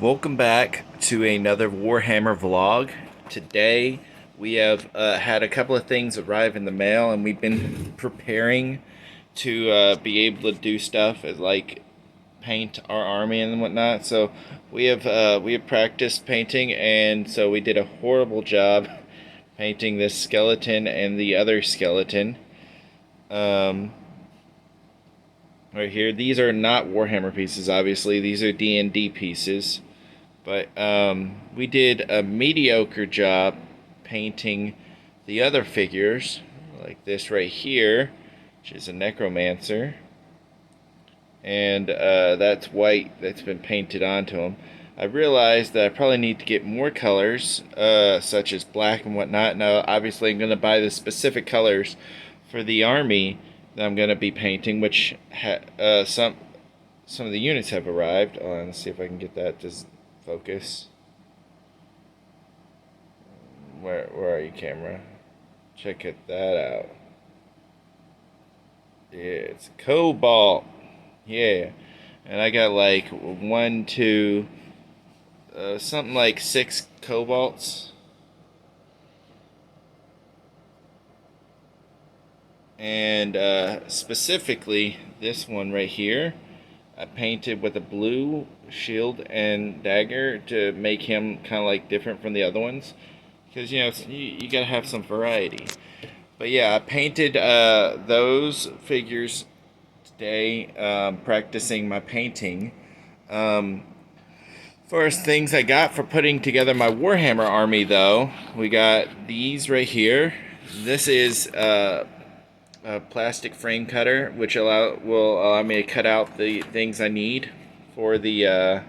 Welcome back to another Warhammer vlog. Today we have had a couple of things arrive in the mail, and we've been preparing to be able to do stuff as like paint our army and whatnot. So we have practiced painting, and so we did a horrible job painting this skeleton and the other skeleton. Um, right here, these are not Warhammer pieces. Obviously, these are D&D pieces. But we did a mediocre job painting the other figures, like this right here, which is a necromancer. And that's white that's been painted onto him. I realized that I probably need to get more colors, such as black and whatnot. Now, obviously, I'm going to buy the specific colors for the army that I'm going to be painting, which some of the units have arrived. Let's see if I can get that to focus. Where are you, camera? Check that out. Yeah, it's cobalt. Yeah, and I got like one, two, something like 6 cobalts. And specifically this one right here, I painted with a blue shield and dagger to make him kind of like different from the other ones, because you gotta have some variety. But yeah, I painted those figures today, practicing my painting. First things I got for putting together my Warhammer army, though, we got these right here. This is a plastic frame cutter, which will allow me to cut out the things I need for the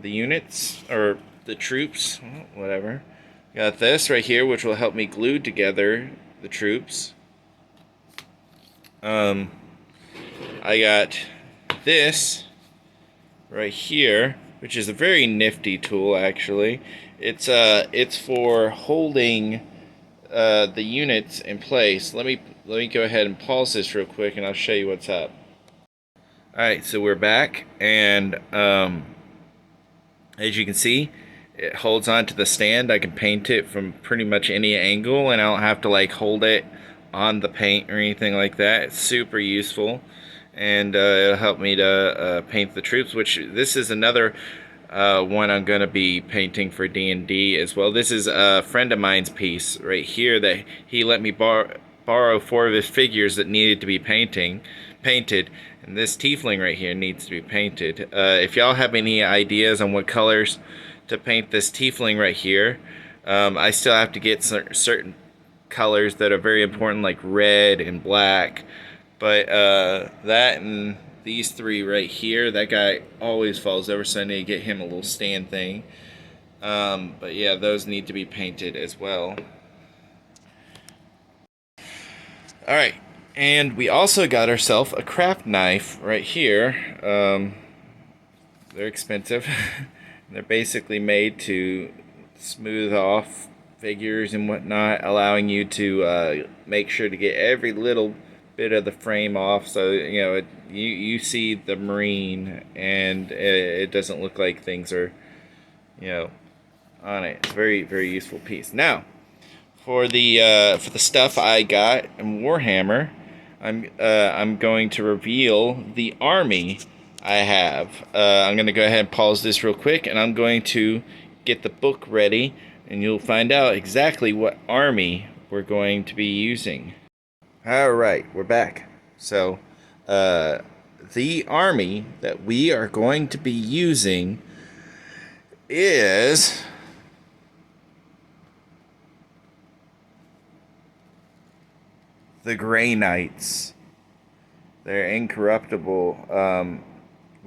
units or the troops, whatever. Got this right here, which will help me glue together the troops. I got this right here, which is a very nifty tool, actually. It's for holding the units in place. Let me go ahead and pause this real quick, and I'll show you what's up. Alright, so we're back, and as you can see, it holds onto the stand. I can paint it from pretty much any angle, and I don't have to like hold it on the paint or anything like that. It's super useful, and it'll help me to paint the troops, which this is another one I'm going to be painting for D&D as well. This is a friend of mine's piece right here that he let me borrow 4 of his figures that needed to be painted, and this tiefling right here needs to be painted. If y'all have any ideas on what colors to paint this tiefling right here, I still have to get certain colors that are very important, like red and black, but that and these 3 right here, that guy always falls over, so I need to get him a little stand thing. But yeah, those need to be painted as well. Alright, and we also got ourselves a craft knife right here. They're expensive. They're basically made to smooth off figures and whatnot, allowing you to make sure to get every little bit of the frame off, so you see the marine, and it doesn't look like things are on it. It's a very, very useful piece. Now, for the stuff I got in Warhammer, I'm going to reveal the army I have. I'm going to go ahead and pause this real quick, and I'm going to get the book ready, and you'll find out exactly what army we're going to be using. Alright, we're back. So, the army that we are going to be using is the Grey Knights. They're incorruptible.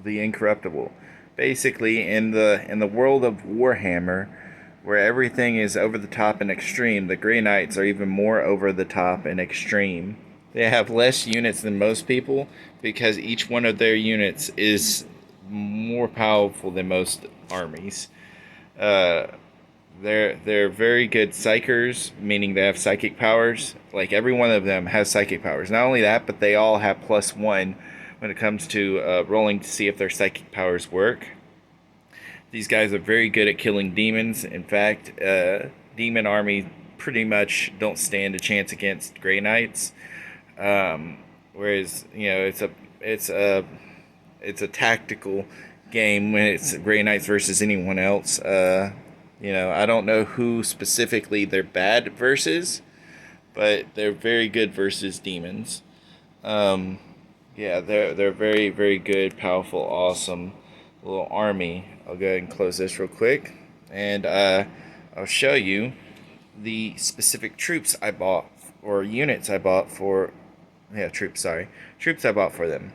The incorruptible. Basically, in the world of Warhammer, where everything is over the top and extreme, the Grey Knights are even more over the top and extreme. They have less units than most people, because each one of their units is more powerful than most armies. They're very good psychers, meaning they have psychic powers. Like, every one of them has psychic powers. Not only that, but they all have +1 when it comes to rolling to see if their psychic powers work. These guys are very good at killing demons. In fact, demon army pretty much don't stand a chance against Grey Knights. Whereas it's a it's a tactical game when it's Grey Knights versus anyone else. I don't know who specifically they're bad versus, but they're very good versus demons. Um, yeah, they're very very good, powerful, awesome little army. I'll go ahead and close this real quick, and I'll show you the specific troops I bought or units I bought for. Yeah, troops. Sorry, troops I bought for them.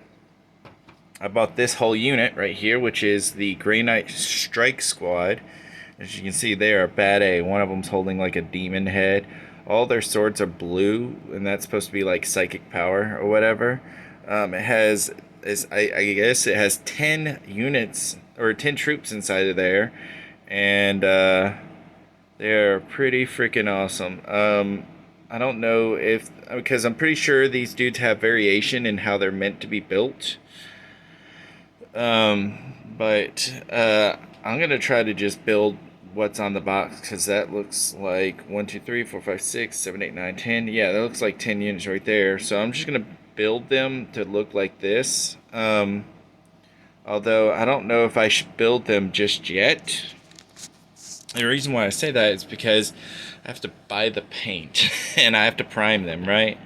I bought this whole unit right here, which is the Grey Knight Strike Squad. As you can see, they are bad A. One of them's holding like a demon head. All their swords are blue, and that's supposed to be like psychic power or whatever. It has, I guess, it has 10 units or 10 troops inside of there, and they're pretty freaking awesome. I don't know if, because I'm pretty sure these dudes have variation in how they're meant to be built. But I'm gonna try to just build what's on the box, because that looks like 1, 2, 3, 4, 5, 6, 7, 8, 9, 10. Yeah, that looks like 10 units right there. So I'm just gonna build them to look like this. Although I don't know if I should build them just yet. The reason why I say that is because I have to buy the paint and I have to prime them, right?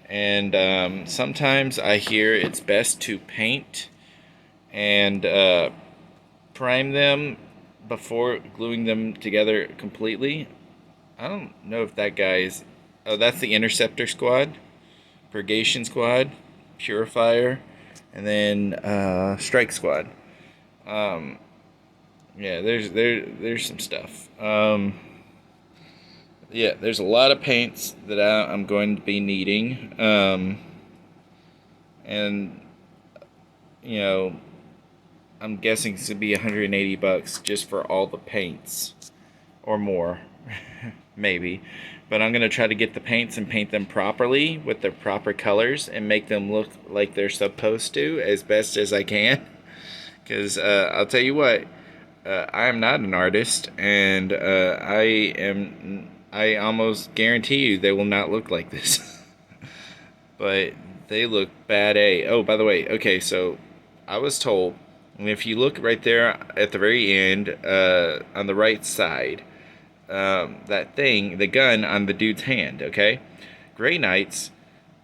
And sometimes I hear it's best to paint and prime them before gluing them together completely. I don't know if that guy is... Oh, that's the Interceptor Squad, Purgation Squad, Purifier, and then Strike Squad. Yeah, there's some stuff. Yeah, there's a lot of paints that I'm going to be needing. And I'm guessing it's gonna be $180 just for all the paints, or more, maybe. But I'm gonna try to get the paints and paint them properly with their proper colors and make them look like they're supposed to as best as I can. Because I'll tell you what, I am not an artist, and I almost guarantee you they will not look like this. But they look bad A. Oh, by the way, okay, so I was told, and if you look right there at the very end, on the right side, that thing, the gun on the dude's hand, okay? Grey Knights,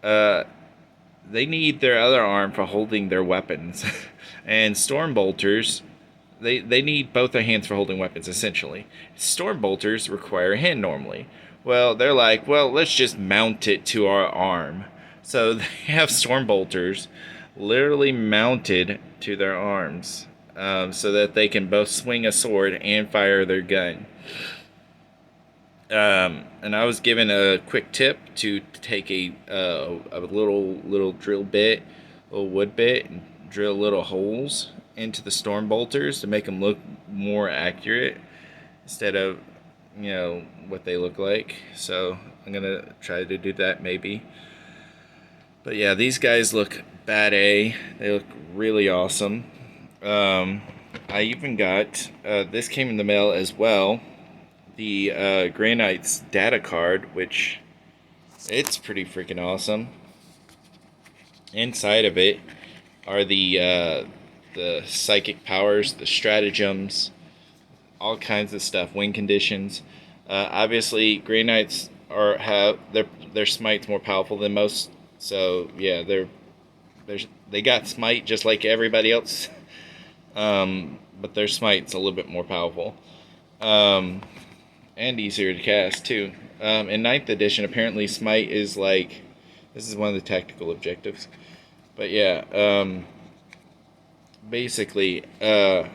they need their other arm for holding their weapons. And Storm Bolters, they need both their hands for holding weapons, essentially. Storm Bolters require a hand normally. Well, they're like, well, let's just mount it to our arm. So they have Storm Bolters literally mounted to their arms, so that they can both swing a sword and fire their gun. And I was given a quick tip to take a little drill bit, little wood bit, and drill little holes into the Storm Bolters to make them look more accurate instead of what they look like. So I'm gonna try to do that maybe. But yeah, these guys look bad A. They look really awesome. I even got, this came in the mail as well, the Grey Knights data card, which it's pretty freaking awesome. Inside of it are the psychic powers, the stratagems, all kinds of stuff, win conditions. Obviously, Grey Knights have their smite's more powerful than most. So yeah, they got smite just like everybody else, but their smite's a little bit more powerful, and easier to cast too. In 9th edition, apparently smite is like, this is one of the tactical objectives. But yeah, basically, how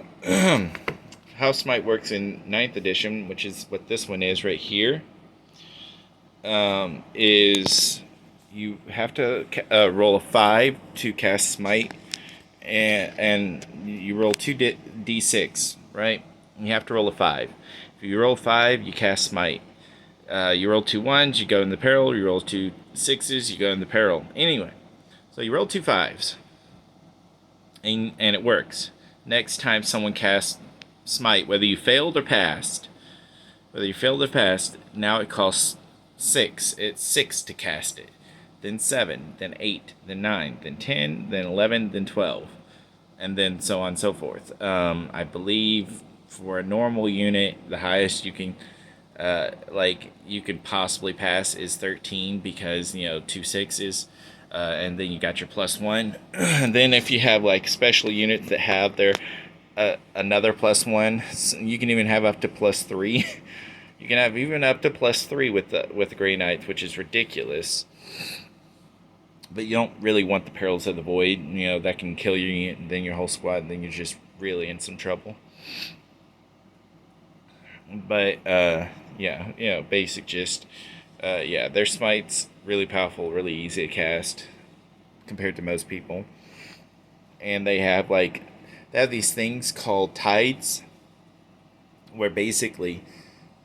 smite works in 9th edition, which is what this one is right here, is you have to roll a 5 to cast smite, and you roll 2 d6, right? You have to roll a 5. If you roll 5, you cast smite. You roll 2 1s, you go in the peril. You roll 2 6s, you go in the peril. Anyway, so you roll 2 5s, and it works. Next time someone casts smite, whether you failed or passed. Whether you failed or passed, now it costs 6. It's 6 to cast it. Then 7, then 8, then 9, then 10, then 11, then 12. And then so on and so forth. I believe for a normal unit, the highest you can you could possibly pass is 13 because, 2 6s. And then you got your +1. And then if you have like special units that have their another +1, you can even have up to +3. You can have even up to +3 with the Grey Knights, which is ridiculous. But you don't really want the Perils of the Void. That can kill your unit and then your whole squad, and then you're just really in some trouble. But yeah, basic gist. Their smite's really powerful, really easy to cast compared to most people. And they have these things called tides, where basically,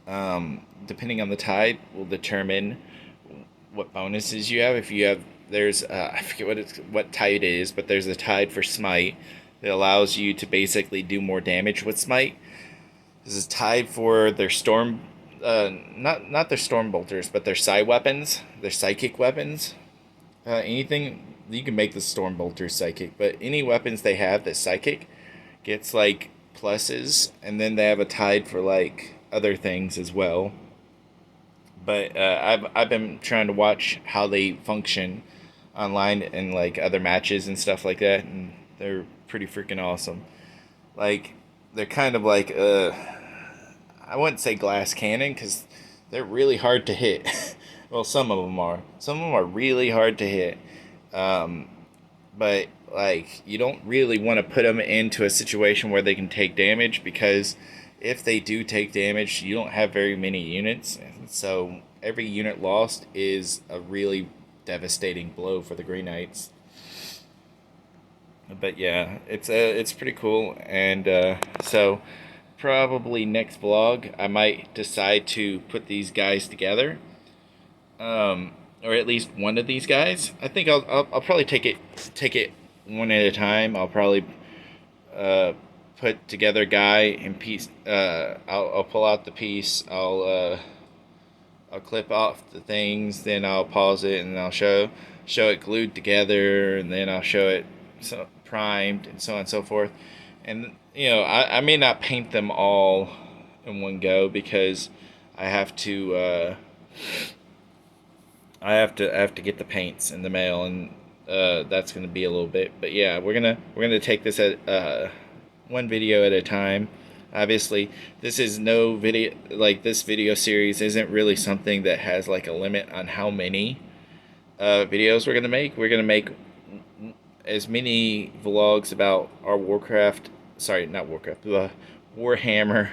depending on the tide, will determine what bonuses you have. If you have, there's I forget what tide it is, but there's a tide for smite that allows you to basically do more damage with smite. This is tied for their storm, not their storm bolters, but their psi weapons, their psychic weapons. Anything you can make the storm bolters psychic, but any weapons they have that's psychic gets pluses, and then they have a tide for other things as well. But I've been trying to watch how they function online in other matches and stuff like that, and they're pretty freaking awesome. They're kind of I wouldn't say glass cannon because they're really hard to hit. Well, some of them are. Some of them are really hard to hit. But you don't really want to put them into a situation where they can take damage, because if they do take damage, you don't have very many units. So every unit lost is a really devastating blow for the Grey Knights. But yeah, it's pretty cool, and so probably next vlog I might decide to put these guys together, or at least one of these guys. I think I'll probably take it one at a time. I'll probably put together a guy in piece. I'll pull out the piece. I'll clip off the things, then I'll pause it, and I'll show it glued together, and then I'll show it primed, and so on and so forth. And I may not paint them all in one go, because I have to get the paints in the mail, and that's going to be a little bit. But yeah, we're gonna take this at one video at a time. Obviously, this is no video, this video series isn't really something that has a limit on how many videos we're gonna make. We're gonna make as many vlogs about our Warhammer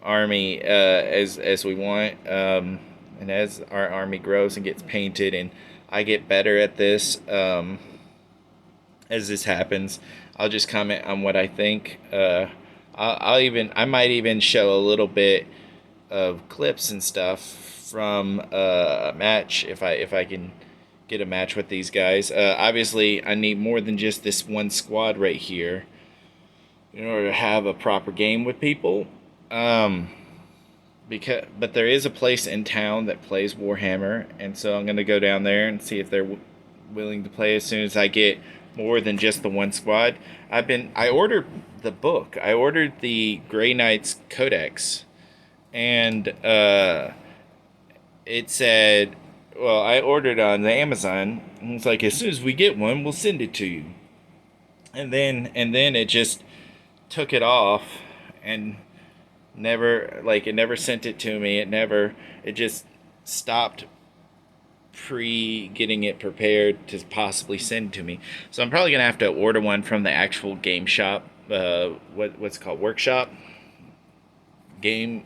army as we want, and as our army grows and gets painted, and I get better at this, as this happens, I'll just comment on what I think. I might even show a little bit of clips and stuff from a match if I can get a match with these guys. Obviously, I need more than just this one squad right here in order to have a proper game with people. But there is a place in town that plays Warhammer, and so I'm gonna go down there and see if they're willing to play as soon as I get more than just the one squad. I ordered the book. I ordered the Grey Knights Codex, and it said, well, I ordered on the Amazon, and it's as soon as we get one, we'll send it to you. And then it just took it off and it never sent it to me. It just stopped getting it prepared to possibly send to me. So I'm probably gonna have to order one from the actual game shop. What's it called? Workshop. Game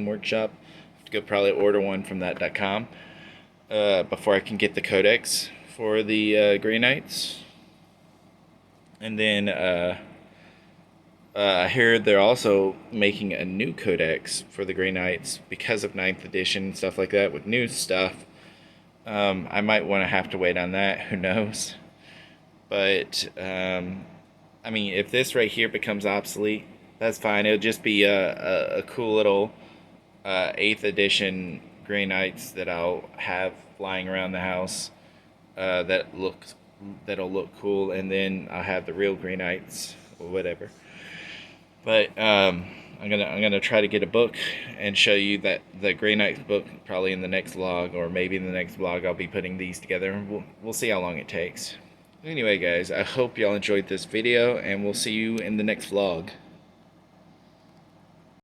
Workshop. I have to go probably order one from that.com before I can get the codex for the Grey Knights. And then I heard they're also making a new codex for the Grey Knights because of 9th edition and stuff like that with new stuff. I might want to have to wait on that. Who knows? But if this right here becomes obsolete, That's fine. It'll just be a cool little 8th edition Grey Knights that I'll have flying around the house. That'll look cool, and then I'll have the real Grey Knights or whatever. But I'm gonna try to get a book and show you that the Grey Knights book probably in the next vlog, or maybe in the next vlog I'll be putting these together. We'll see how long it takes. Anyway, guys, I hope y'all enjoyed this video, and we'll see you in the next vlog.